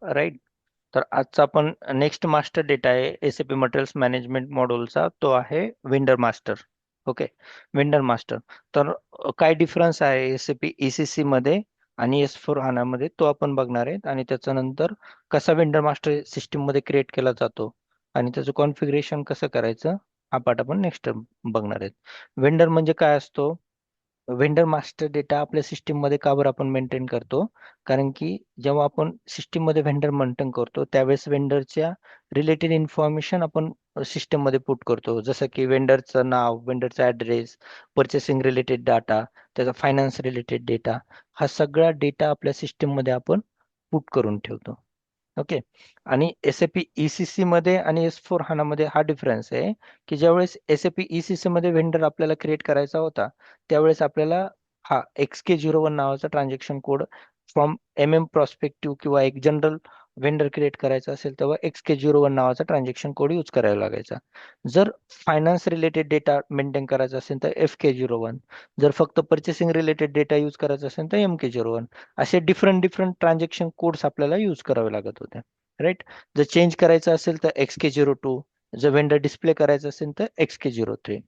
Right. तर आजचा आपण नेक्स्ट मास्टर डेटा आहे एसएपी मटेरियल्स मॅनेजमेंट मॉड्यूलचा, तो आहे vendor master. Okay. Vendor master. तर काय डिफरन्स आहे एसएपी ईसीसी मध्ये आणि एस फोर हाना मध्ये, तो आपण बघणार आहेत. आणि त्याच्यानंतर कसा वेंडर मास्टर सिस्टीम मध्ये क्रिएट केला जातो आणि त्याचं कॉन्फिगरेशन कसं करायचं, हा पाठ आपण नेक्स्ट बघणार आहेत. वेंडर म्हणजे काय असतो? वेंडर मास्टर डेटा आपल्या सिस्टीम मध्ये का बरं आपण मेंटेन करतो? कारण की जेव्हा आपण सिस्टीम मध्ये व्हेंडर मेंटेन करतो त्यावेळेस वेंडरच्या रिलेटेड इन्फॉर्मेशन आपण सिस्टम मध्ये पुट करतो, जसं की वेंडरचं नाव, वेंडरचा ऍड्रेस, परचेसिंग रिलेटेड डाटा, त्याचा फायनान्स रिलेटेड डेटा, हा सगळा डेटा आपल्या सिस्टम मध्ये आपण पुट करून ठेवतो. ओके. आणि एसएपी ईसीसी मध्ये आणि एस फोर हाना मध्ये हा डिफरन्स आहे की ज्यावेळेस एसएपी ईसीसी मध्ये व्हेंडर आपल्याला क्रिएट करायचा होता, त्यावेळेस आपल्याला हा XK01 नावाचा ट्रान्झॅक्शन कोड फ्रॉम प्रॉस्पेक्टिव्ह किंवा एक जनरल व्हेंडर क्रिएट करायचा असेल तेव्हा XK01 नावाचा ट्रान्झॅक्शन कोड यूज करायला लागायचा. जर फायनान्स रिलेटेड डेटा मेंटेन करायचा असेल तर FK01, जर फक्त पर्चेसिंग रिलेटेड डेटा यूज करायचा असेल तर MK01. असे डिफरंट डिफरंट ट्रान्झॅक्शन कोड्स आपल्याला यूज करावे लागत होते. राईट. जर चेंज करायचं असेल तर XK02, जर वेंडर डिस्प्ले करायचं असेल तर XK03.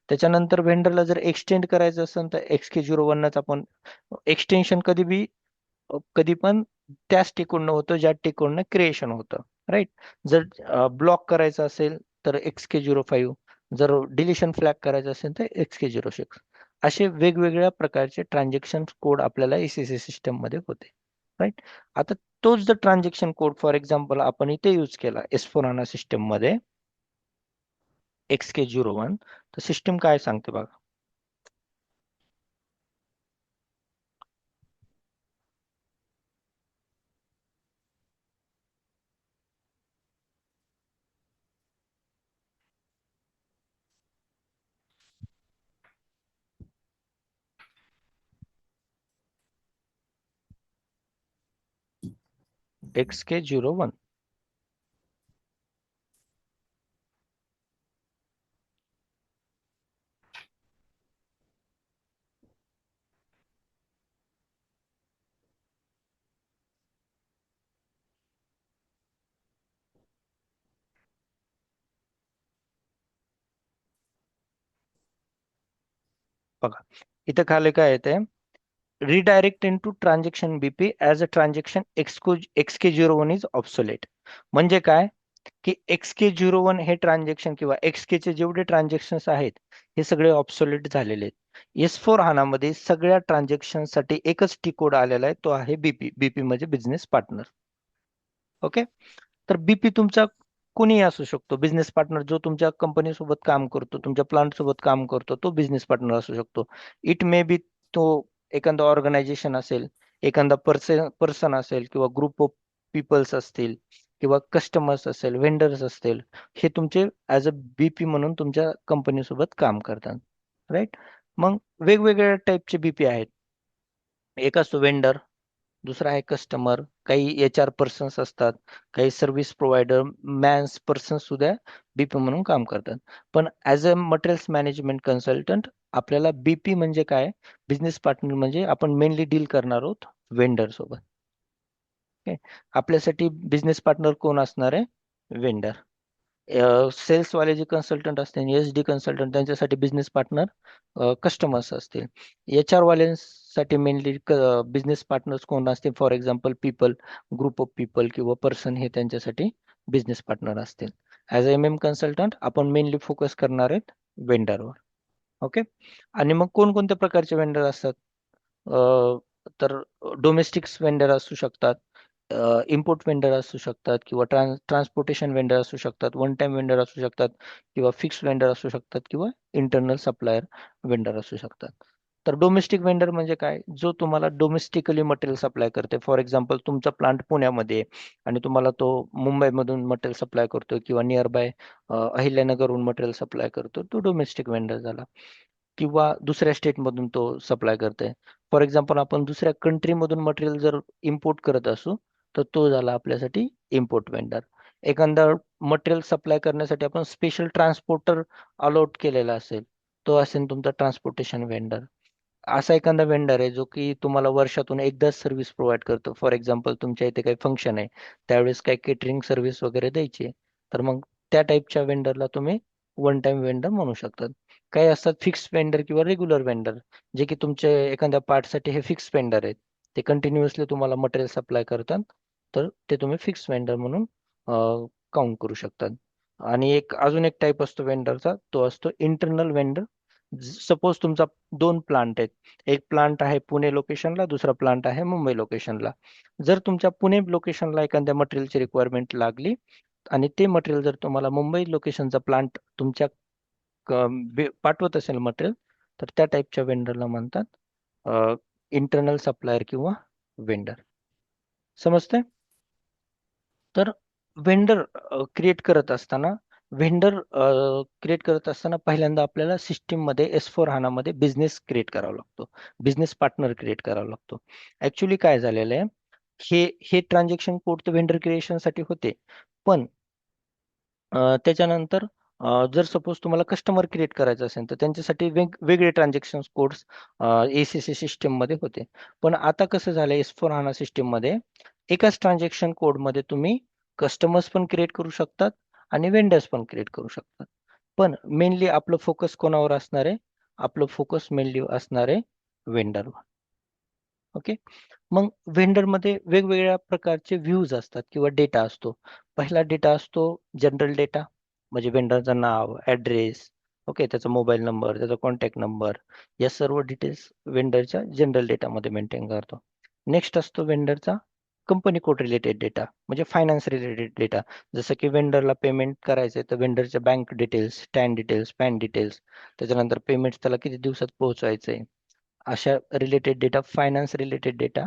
त्याच्यानंतर व्हेंडरला जर एक्सटेंड करायचं असेल तर XK01च आपण एक्सटेन्शन कधी पण त्याच टिकून होतं ज्या टिकून क्रिएशन होतं. राईट. जर ब्लॉक करायचं असेल तर XK05, जर डिलिशन फ्लॅग करायचं असेल तर XK06. असे वेगवेगळ्या प्रकारचे ट्रान्झॅक्शन कोड आपल्याला ECC सिस्टम मध्ये होते. राईट. आता तोच जर ट्रान्झॅक्शन कोड फॉर एक्झाम्पल आपण इथे यूज केला S4HANA सिस्टम मध्ये XK01, तर सिस्टम काय सांगते बघा. XK01. बघा इथं खाली काय येते, redirect into transaction BP as a transaction XK01 is obsolete. म्हणजे काय की XK01 हे ट्रान्झॅक्शन किंवा XK चे जेवढे ट्रान्झॅक्शन्स आहेत हे सगळे ऑब्सोलेट झालेले आहेत. एस फोर हानामध्ये सगळ्या ट्रान्झॅक्शन साठी एकच टी कोड आलेला आहे, तो आहे बीपी. बीपी म्हणजे बिझनेस पार्टनर. ओके. तर बीपी तुमचा कोणीही असू शकतो. बिझनेस पार्टनर जो तुमच्या कंपनी सोबत काम करतो, तुमच्या प्लांट सोबत काम करतो, तो बिझनेस पार्टनर असू शकतो. इट मे बी तो एखादा ऑर्गनायझेशन असेल, एखादा पर्सन असेल किंवा ग्रुप ऑफ पीपल्स असतील किंवा कस्टमर्स असेल, व्हेंडर्स असतील, हे तुमचे ऍज अ बीपी म्हणून तुमच्या कंपनी सोबत काम करतात. राईट. मग वेगवेगळ्या टाईपचे बीपी आहेत. एक असतो वेंडर, दुसरा आहे कस्टमर, काही HR पर्सन्स असतात, काही सर्व्हिस प्रोव्हायडर, मॅन्स पर्सन्स सुद्धा बीपी म्हणून काम करतात. पण as a materials management consultant आपल्याला बीपी म्हणजे काय, बिझनेस पार्टनर म्हणजे आपण मेनली डील करणार आहोत वेंडर सोबत. ओके. आपल्यासाठी बिझनेस पार्टनर कोण असणार आहे? वेंडर. सेल्स वाले जे कन्सल्टंट असतील, SD कन्सल्टंट, त्यांच्यासाठी बिझनेस पार्टनर कस्टमर्स असतील. HR वाल्यांसाठी मेनली बिझनेस पार्टनर्स कोण असतील? For example people, group of people किंवा पर्सन, हे त्यांच्यासाठी बिझनेस पार्टनर असतील. ॲज अ कन्सल्टंट आपण मेनली फोकस करणार आहेत वेंडरवर. ओके. आणि मग कोणकोणत्या प्रकारचे वेंडर असतात? तर डोमेस्टिक वेंडर असू शकतात, इम्पोर्ट वेंडर असू शकतात किंवा ट्रान्सपोर्टेशन वेंडर असू शकतात, वन टाइम वेंडर असू शकतात किंवा फिक्स वेंडर असू शकतात किंवा इंटरनल सप्लायर वेंडर असू शकतात. तर डोमेस्टिक वेंडर म्हणजे काय? जो तुम्हाला डोमेस्टिकली मटेरियल सप्लाय करते. फॉर एक्झाम्पल तुमचा प्लांट पुण्यामध्ये आहे आणि तुम्हाला तो मुंबईमधून मटेरियल सप्लाय करतो किंवा नियर बाय अहिल्यानगरहून मटेरियल सप्लाय करतो, तो डोमेस्टिक वेंडर झाला. किंवा दुसऱ्या स्टेटमधून तो सप्लाय करतोय. फॉर एक्झाम्पल आपण दुसऱ्या कंट्रीमधून मटेरियल जर इम्पोर्ट करत असू, तर तो झाला आपल्यासाठी इम्पोर्ट वेंडर. एखादा मटेरियल सप्लाय करण्यासाठी आपण स्पेशल ट्रान्सपोर्टर अलॉट केलेला असेल, तो असेल तुमचा ट्रान्सपोर्टेशन वेंडर. असा एखादा वेंडर आहे जो की तुम्हाला वर्षातून एकदाच सर्व्हिस प्रोव्हाइड करतो. फॉर एक्झाम्पल तुमच्या इथे काही फंक्शन आहे, त्यावेळेस काही केटरिंग सर्व्हिस वगैरे द्यायची आहे, तर मग त्या टाईपच्या वेंडरला तुम्ही वन टाइम वेंडर म्हणू शकतात. काही असतात फिक्स वेंडर किंवा रेग्युलर वेंडर, जे की तुमच्या एखाद्या पार्टसाठी हे फिक्स वेंडर आहेत, ते कंटिन्युअसली तुम्हाला मटेरियल सप्लाय करतात, तर ते तुम्ही फिक्स वेंडर म्हणून काउंट करू शकतात. आणि एक अजून एक टाईप असतो वेंडरचा, तो असतो इंटरनल वेंडर. सपोज तुमचा दोन प्लांट आहेत, एक प्लांट आहे पुणे लोकेशनला, दुसरा प्लांट आहे मुंबई लोकेशनला. जर तुमच्या पुणे लोकेशनला एखाद्या मटेरियलची रिक्वायरमेंट लागली आणि ते मटेरियल जर तुम्हाला मुंबई लोकेशनचा प्लांट तुमच्या पाठवत असेल मटेरियल, तर त्या टाईपच्या वेंडरला म्हणतात इंटरनल सप्लायर किंवा वेंडर. समजतंय? तर वेंडर क्रिएट करत असताना पहिल्यांदा आपल्याला सिस्टीम मध्ये S4 HANA मध्ये बिझनेस क्रिएट करावा लागतो, बिझनेस पार्टनर क्रिएट करावा लागतो. ऍक्च्युली काय झालेलं आहे, हे हे ट्रान्झॅक्शन कोड तर वेंडर क्रिएशन साठी होते, पण त्याच्यानंतर जर सपोज तुम्हाला कस्टमर क्रिएट करायचं असेल तर त्यांच्यासाठी वेगळे ट्रान्झॅक्शन कोड्स ACC सिस्टीम मध्ये होते. पण आता कसं झालं, S4 HANA सिस्टीम मध्ये एकाच ट्रान्झॅक्शन कोड मध्ये तुम्ही कस्टमर्स पण क्रिएट करू शकतात आणि वेंडर्स पण क्रिएट करू शकतात. पण मेनली आपलं फोकस कोणावर असणार आहे? आपलं फोकस मेनली असणार आहे वेंडरवर. ओके. मग वेंडरमध्ये वेगवेगळ्या प्रकारचे व्ह्यूज असतात किंवा डेटा असतो. पहिला डेटा असतो जनरल डेटा, म्हणजे वेंडरचं नाव, ॲड्रेस, ओके, त्याचा मोबाईल नंबर, त्याचा कॉन्टॅक्ट नंबर, या सर्व डिटेल्स वेंडरच्या जनरल डेटामध्ये मेंटेन करतो. नेक्स्ट असतो वेंडरचा कंपनी कोड रिलेटेड डेटा, म्हणजे फायनान्स रिलेटेड डेटा. जसं की वेंडरला पेमेंट करायचं तर वेंडरच्या बँक डिटेल्स, स्टॅन डिटेल्स, पॅन डिटेल्स, त्याच्यानंतर पेमेंट त्याला किती दिवसात पोहोचवायचं आहे, अशा related data, finance related data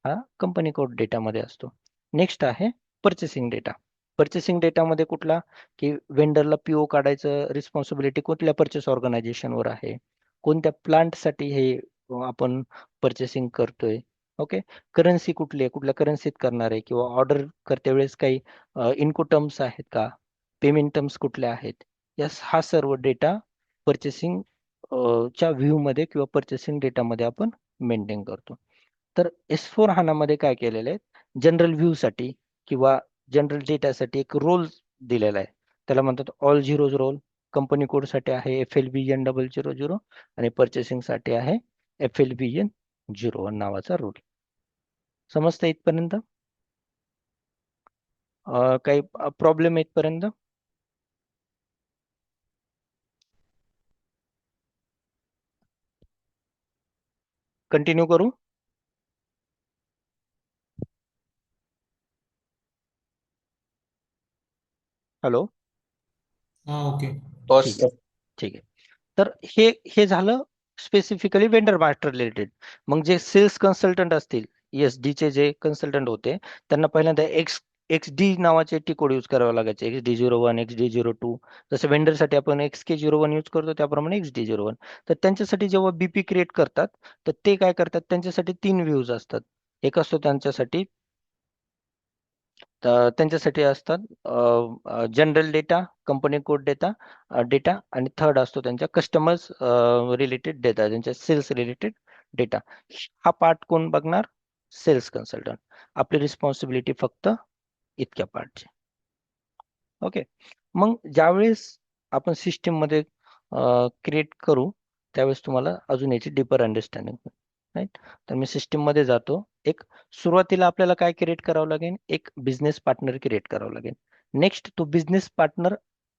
हा कंपनी कोड डेटामध्ये असतो. नेक्स्ट आहे पर्चेसिंग डेटा. पर्चेसिंग डेटामध्ये कुठला, की वेंडरला PO काढायचं रिस्पॉन्सिबिलिटी कुठल्या परचेस ऑर्गनायझेशनवर आहे, कोणत्या प्लांटसाठी हे आपण पर्चेसिंग करतोय, ओके. करन्सी कुठली आहे, कुठल्या करन्सीत करणार आहे, किंवा ऑर्डर करते वेळेस काही इनको टर्म्स आहेत का, पेमेंट टर्म्स कुठल्या आहेत, हा सर्व डेटा पर्चेसिंग च्या व्ह्यू मध्ये किंवा पर्चेसिंग डेटामध्ये आपण मेंटेन करतो. तर S4 HANA मध्ये काय केलेलं आहे, जनरल व्ह्यू साठी किंवा जनरल डेटासाठी एक रोल दिलेला आहे, त्याला म्हणतात all zeros role. Company code साठी आहे FLVN00 आणि पर्चेसिंग साठी आहे FLVN01 नावाचा रोल. समजतं इथपर्यंत? काही प्रॉब्लेम इथपर्यंत? कंटिन्यू करू? हॅलो. हाँ ओके। ठीक आहे. ठीक आहे. तर हे हे झालं स्पेसिफिकली वेंडर मास्टर रिलेटेड. मग जे सेल्स कन्सल्टंट असतील, SD चे जे कन्सल्टंट होते, त्यांना पहिल्यांदा XD नावाचे टी कोड यूज करावे लागायचे, XD01, XD02. जसं वेंडरसाठी आपण XK01 यूज करतो, त्याप्रमाणे XD01. तर त्यांच्यासाठी जेव्हा BP क्रिएट करतात, तर ते काय करतात, त्यांच्यासाठी 3 व्ह्यूज असतात. एक असतो त्यांच्यासाठी त्यांच्यासाठी असतात general data, company code data data, आणि थर्ड असतो त्यांच्या कस्टमर्स रिलेटेड डेटा, त्यांच्या सेल्स रिलेटेड डेटा. हा पार्ट कोण बघणार? Cells consultant. आपली रिस्पॉन्सिबिलिटी फक्त इतक्या पार्टची. ओके. मग ज्यावेळेस आपण सिस्टीम मध्ये क्रिएट करू, त्यावेळेस तुम्हाला अजून याची डीपर अंडरस्टँडिंग होईल, राईट. तर मी सिस्टीम मध्ये जातो. एक सुरुवातीला आपल्याला काय क्रिएट करावं लागेल, एक बिझनेस पार्टनर क्रिएट करावं लागेल. नेक्स्ट, तो बिझनेस पार्टनर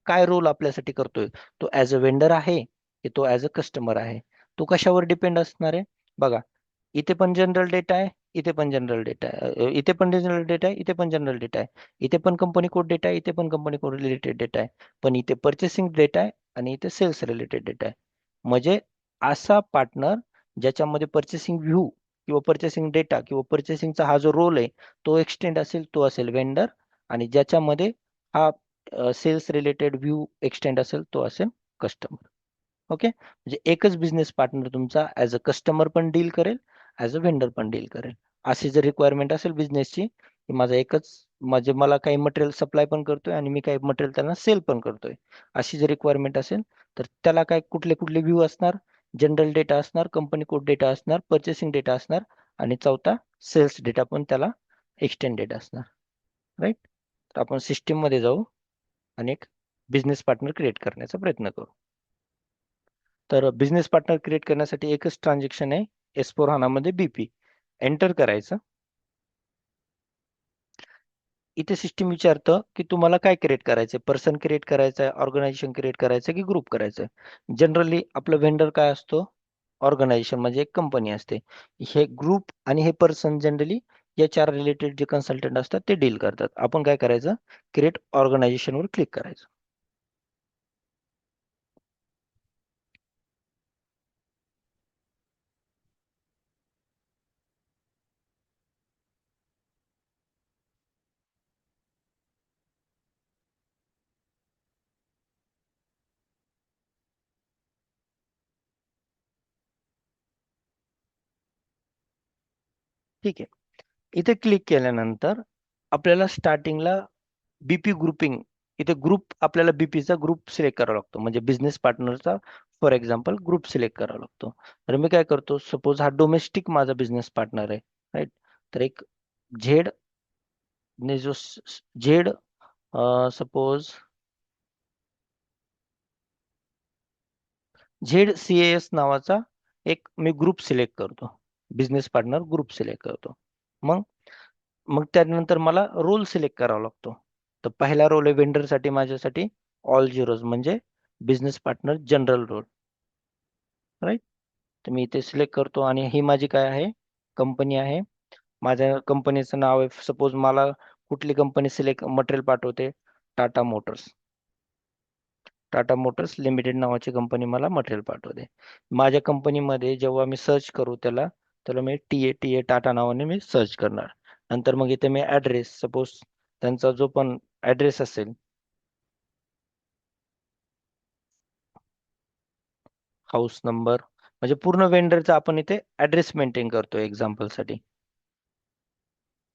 काय रोल आपल्यासाठी करतोय, तो ऍज अ वेंडर आहे की तो ऍज अ कस्टमर आहे, तो कशावर डिपेंड असणार आहे? बघा, इथे पण जनरल डेटा आहे, इथे पण जनरल डेटा आहे, इथे पण जनरल डेटा आहे, इथे पण जनरल डेटा आहे, इथे पण कंपनी कोड डेटा आहे, इथे पण कंपनी कोड रिलेटेड डेटा आहे, पण इथे पर्चेसिंग डेटा आहे आणि इथे सेल्स रिलेटेड डेटा आहे. म्हणजे असा पार्टनर ज्याच्यामध्ये पर्चेसिंग व्ह्यू किंवा पर्चेसिंग डेटा किंवा पर्चेसिंगचा हा जो रोल आहे, तो एक्सटेंड असेल, तो असेल वेंडर. आणि ज्याच्यामध्ये हा सेल्स रिलेटेड व्ह्यू एक्सटेंड असेल, तो असेल कस्टमर. ओके. म्हणजे एकच बिझनेस पार्टनर तुमचा ऍज अ कस्टमर पण डील करेल, ऍज अ व्हेंडर पण डील करेल. अशी जर रिक्वायरमेंट असेल बिझनेसची, की माझा एकच, म्हणजे मला काही मटेरियल सप्लाय पण करतोय आणि मी काही मटेरियल त्यांना सेल पण करतोय, अशी जर रिक्वायरमेंट असेल, तर त्याला काय कुठले कुठले व्ह्यू असणार? जनरल डेटा असणार, कंपनी कोड डेटा असणार, परचेसिंग डेटा असणार आणि चौथा सेल्स डेटा पण त्याला एक्सटेंड डेटा असणार. राईट. तर आपण सिस्टीम मध्ये जाऊ आणि एक बिझनेस पार्टनर क्रिएट करण्याचा प्रयत्न करू. तर बिझनेस पार्टनर क्रिएट करण्यासाठी एकच ट्रान्झॅक्शन आहे, एस4 हानामध्ये बीपी एंटर करायचं. इथे सिस्टीम विचारतं की तुम्हाला काय क्रिएट करायचंय, पर्सन क्रिएट करायचंय, ऑर्गनायझेशन क्रिएट करायचं की ग्रुप करायचंय. जनरली आपलं व्हेंडर काय असतो, ऑर्गनायझेशन म्हणजे एक कंपनी असते. हे ग्रुप आणि हे पर्सन जनरली या चार रिलेटेड जे कन्सल्टंट असतात ते डील करतात. आपण काय करायचं, क्रिएट ऑर्गनायझेशन वर क्लिक करायचं. ठीक आहे. इथे क्लिक केल्यानंतर आपल्याला स्टार्टिंगला बीपी ग्रुपिंग, इथे ग्रुप आपल्याला बीपीचा ग्रुप सिलेक्ट करावा लागतो, म्हणजे बिझनेस पार्टनरचा फॉर एक्झाम्पल ग्रुप सिलेक्ट करावा लागतो. तर मी काय करतो, सपोज हा डोमेस्टिक माझा बिझनेस पार्टनर आहे. राईट. तर एक झेड ने जो झेड सपोज झेड सीएस नावाचा एक मी ग्रुप सिलेक्ट करतो, बिझनेस पार्टनर ग्रुप सिलेक्ट करतो. मग मग त्यानंतर मला रोल सिलेक्ट करावा लागतो. तर पहिला रोल आहे vendor साठी माझ्यासाठी ऑल झिरोज, म्हणजे business partner general role. Right. तर मी इथे सिलेक्ट करतो आणि ही माझी काय आहे, कंपनी आहे. माझ्या कंपनीचं नाव आहे, सपोज मला कुठली कंपनी सिलेक्ट मटेरियल पाठवते, Tata Motors. Tata Motors limited नावाची कंपनी मला मटेरियल पाठवते. माझ्या कंपनीमध्ये जेव्हा मी सर्च करू त्याला, त्याला मी टी ए टाटा नावाने मी सर्च करणार. नंतर मग इथे मी ऍड्रेस, सपोज त्यांचा जो पण ऍड्रेस असेल, हाऊस नंबर, म्हणजे पूर्ण वेंडरचा आपण इथे ऍड्रेस मेंटेन करतो. एक्झाम्पल साठी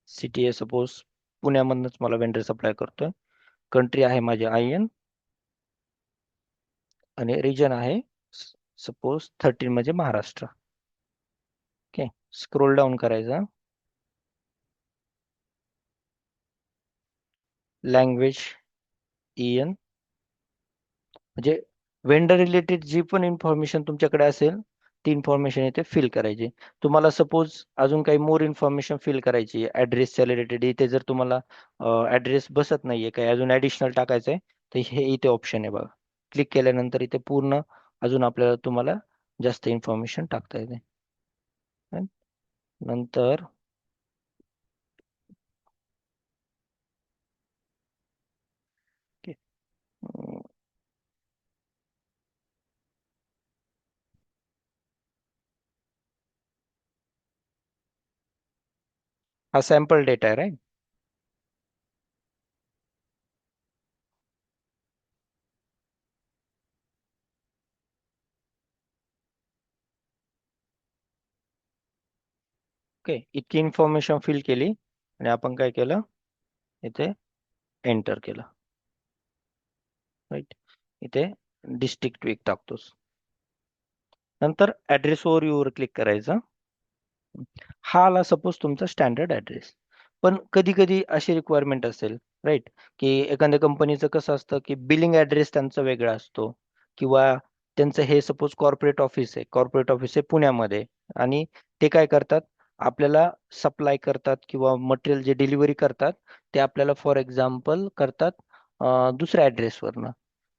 सिटी आहे, सपोज पुण्यामधनच मला वेंडर सप्लाय करतोय. कंट्री आहे माझी IN आणि रिजन आहे सपोज 13 म्हणजे महाराष्ट्र. ओके. स्क्रोल डाऊन करायचा. लँग्वेज EN, म्हणजे वेंडर रिलेटेड जी पण इन्फॉर्मेशन तुमच्याकडे असेल ती इन्फॉर्मेशन इथे फिल करायची. तुम्हाला सपोज अजून काही मोर इन्फॉर्मेशन फिल करायची ऍड्रेसच्या रिलेटेड, इथे जर तुम्हाला ऍड्रेस बसत नाहीये, काही अजून ऍडिशनल टाकायचंय, तर हे इथे ऑप्शन आहे बघा. क्लिक केल्यानंतर इथे पूर्ण अजून आपल्याला तुम्हाला जास्त इन्फॉर्मेशन टाकता येते. है? नंतर okay, अं, हा सॅम्पल डेटा आहे. राईट. ओके. इतकी इन्फॉर्मेशन फिल केली आणि आपण काय केलं, इथे एंटर केलं. राईट. इथे डिस्ट्रिक्ट वीक टाकतोस. नंतर ऍड्रेस ओव्हरव्ह्यू वर क्लिक करायचं. हा आला सपोज तुमचा स्टँडर्ड ऍड्रेस. पण कधी कधी अशी रिक्वायरमेंट असेल, राईट, की एखाद्या कंपनीचं कसं असतं की बिलिंग ऍड्रेस त्यांचा वेगळा असतो, किंवा त्यांचं हे सपोज कॉर्पोरेट ऑफिस आहे पुण्यामध्ये, आणि ते काय करतात, आपल्याला सप्लाय करतात किंवा मटेरियल जे डिलिव्हरी करतात ते आपल्याला फॉर एक्झाम्पल करतात दुसऱ्या ऍड्रेसवरनं.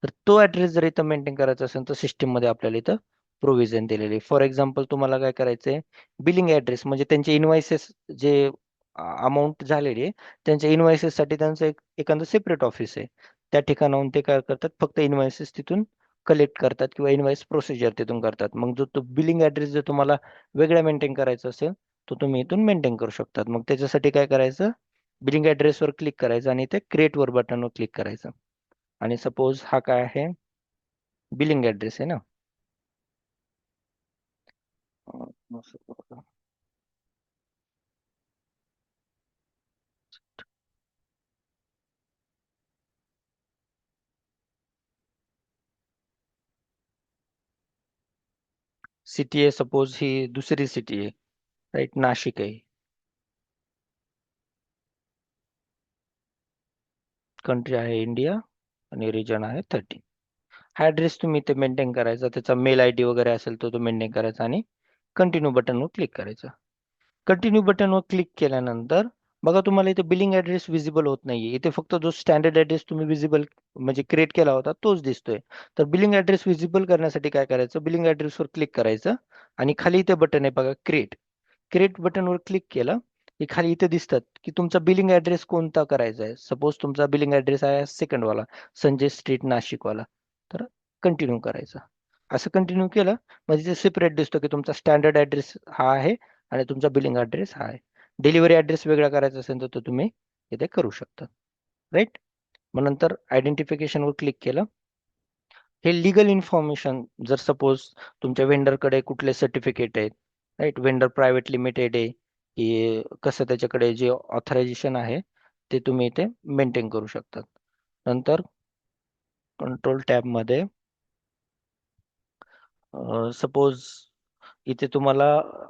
तर तो ऍड्रेस जर इथं मेंटेन करायचा असेल तर सिस्टीम मध्ये आपल्याला इथं प्रोव्हिजन दिलेली. फॉर एक्झाम्पल तुम्हाला काय करायचंय, बिलिंग ऍड्रेस म्हणजे त्यांचे इनवायसेस जे अमाऊंट झालेली आहे, त्यांच्या इनवायसेस साठी त्यांचं एखादं सेपरेट ऑफिस आहे. त्या ठिकाणाहून ते काय करतात, फक्त इनवायसेस तिथून कलेक्ट करतात किंवा इनवाइस प्रोसिजर तिथून करतात. मग जो तो बिलिंग ऍड्रेस जर तुम्हाला वेगळा मेंटेन करायचा असेल, तर तुम्ही इथून मेंटेन करू शकतात. मग त्याच्यासाठी काय करायचं, बिलिंग ऍड्रेसवर क्लिक करायचं आणि ते क्रिएट वर बटनवर क्लिक करायचं. आणि सपोज हा काय आहे, बिलिंग ऍड्रेस आहे ना. सिटी आहे सपोज ही दुसरी सिटी आहे, राईट, नाशिक आहे. कंट्री आहे इंडिया आणि रिजन आहे 30. हा ऍड्रेस तुम्ही इथे मेंटेन करायचा, त्याचा मेल आय डी वगैरे असेल तो मेंटेन करायचा आणि कंटिन्यू बटनवर क्लिक करायचं. कंटिन्यू बटनवर क्लिक केल्यानंतर बघा तुम्हाला इथे बिलिंग ऍड्रेस विजिबल होत नाहीये, इथे फक्त जो स्टँडर्ड ऍड्रेस तुम्ही विजिबल म्हणजे क्रिएट केला होता तोच दिसतोय. तर बिलिंग ऍड्रेस विजिबल करण्यासाठी काय करायचं, बिलिंग ऍड्रेसवर क्लिक करायचं आणि खाली इथे बटन आहे बघा क्रिएट. क्रिएट बटनवर क्लिक केलं की खाली इथे दिसतात की तुमचा बिलिंग ऍड्रेस कोणता करायचा आहे. सपोज तुमचा बिलिंग ऍड्रेस आहे सेकंड वाला, संजय स्ट्रीट नाशिकवाला, तर कंटिन्यू करायचा. असं कंटिन्यू केलं म्हणजे ते सेपरेट दिसतो की तुमचा स्टँडर्ड ऍड्रेस हा आहे आणि तुमचा बिलिंग ऍड्रेस हा आहे. डिलिव्हरी ऍड्रेस वेगळा करायचा असेल तर तो तुम्ही इथे करू शकता, राईट. मग नंतर आयडेंटिफिकेशनवर क्लिक केलं. हे लिगल इन्फॉर्मेशन, जर सपोज तुमच्या वेंडरकडे कुठले सर्टिफिकेट आहेत, राईट, वेंडर प्रायव्हेट लिमिटेड आहे की कसं, त्याच्याकडे जे ऑथरायझेशन आहे ते तुम्ही इथे मेंटेन करू शकतात. नंतर कंट्रोल टॅबमध्ये सपोज इथे तुम्हाला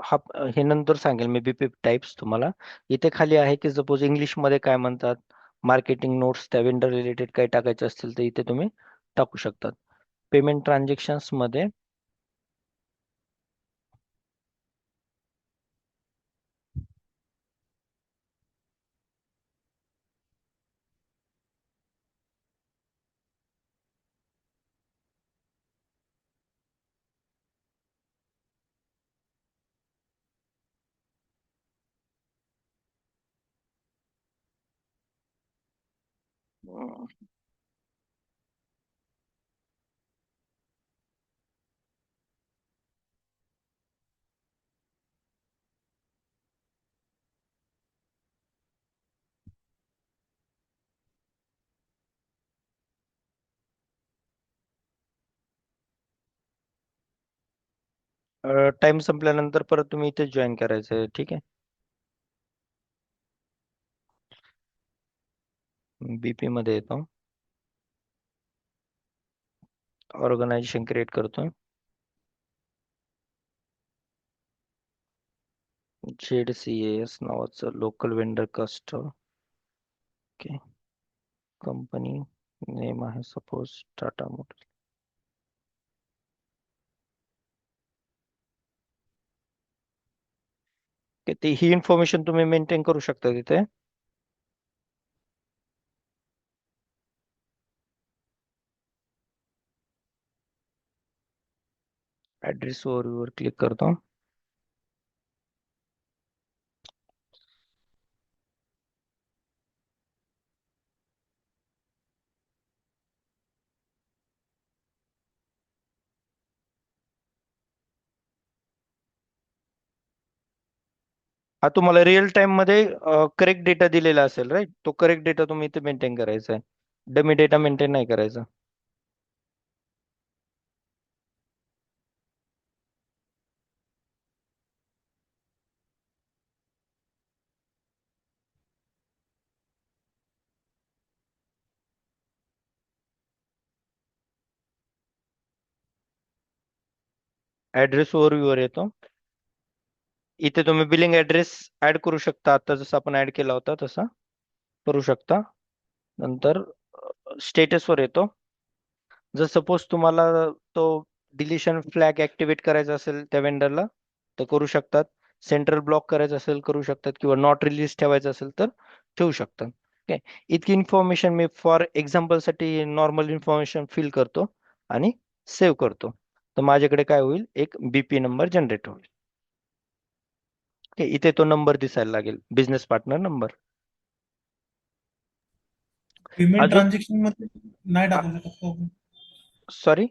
हा, हे नंतर सांगेल मी बीपी टाइप्स तुम्हाला. इथे खाली आहे की सपोज इंग्लिशमध्ये काय म्हणतात, मार्केटिंग नोट्स त्या वेंडर रिलेटेड काही टाकायचे असतील तर इथे तुम्ही टाकू शकतात. पेमेंट ट्रान्झॅक्शन्स मध्ये टाइम संपल्यानंतर परत तुम्ही इथे जॉईन करायचं आहे, ठीक आहे. बीपी मध्ये येतो, ऑर्गनायझेशन क्रिएट करतो, ZCAS नावाचं local vendor custom, okay. Company name आहे सपोज टाटा मोटर्स. ते ही इन्फॉर्मेशन तुम्ही मेंटेन करू शकता तिथे. ऍड्रेस ओव्हरव्ह्यूवर क्लिक करतो. हा तुम्हाला रिअल टाइम मध्ये करेक्ट डेटा दिलेला असेल, राईट, तो करेक्ट डेटा तुम्ही इथे मेंटेन करायचा आहे, डमी डेटा मेंटेन नाही करायचा. ऍड्रेस ओव्हरव्ह्यूवर येतो. इथे तुम्ही बिलिंग ऍड्रेस ऍड करू शकता, आता जसं आपण ऍड केला होता तसा करू शकता. नंतर स्टेटसवर येतो. जर सपोज तुम्हाला तो डिलिशन फ्लॅग ऍक्टिव्हेट करायचा असेल त्या वेंडरला तर करू शकतात. सेंट्रल ब्लॉक करायचं असेल करू शकतात, किंवा नॉट रिलीज ठेवायचं असेल तर ठेवू शकतात. ओके. इतकी इन्फॉर्मेशन मी फॉर एक्झाम्पल साठी नॉर्मल इन्फॉर्मेशन फिल करतो आणि सेव्ह करतो. तर माझ्याकडे काय होईल, एक बीपी नंबर जनरेट होईल. ओके, इथे तो नंबर दिसायला लागेल, बिझनेस पार्टनर नंबर. पेमेंट अजून ट्रान्झॅक्शन मध्ये नाही टाकू शकत का आपण? सॉरी,